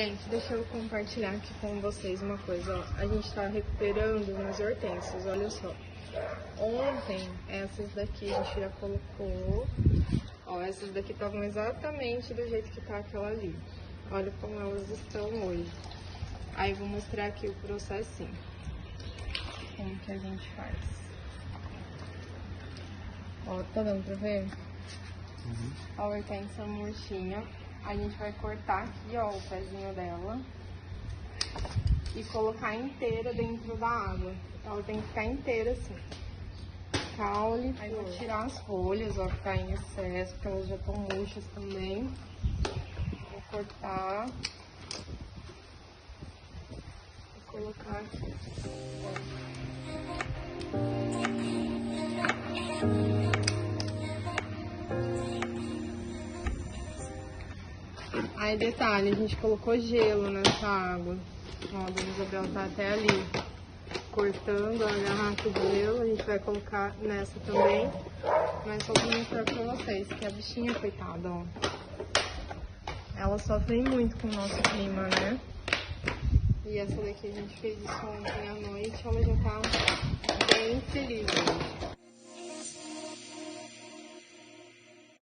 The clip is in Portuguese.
Gente, deixa eu compartilhar aqui com vocês uma coisa, ó. A gente tá recuperando umas hortênsias, olha só. Ontem, essas daqui a gente já colocou. Ó, essas daqui estavam exatamente do jeito que tá aquela ali. Olha como elas estão hoje. Aí vou mostrar aqui o processinho. Como que a gente faz. Ó, tá dando pra ver? A hortênsia murchinha. A gente vai cortar aqui, ó, o pezinho dela e colocar inteira dentro da água. Ela tem que ficar inteira assim. Caule. Aí vou tirar as folhas, ó, que tá em excesso, porque elas já estão murchas também. Vou cortar. Vou colocar aqui. Aí detalhe, a gente colocou gelo nessa água. Ó, a Dona Isabel tá até ali cortando a garrafa de gelo. A gente vai colocar nessa também. Mas só pra mostrar pra vocês que a bichinha, coitada, ó. Ela sofre muito com o nosso clima, né? E essa daqui a gente fez isso ontem à noite. Ela já tá bem feliz hoje.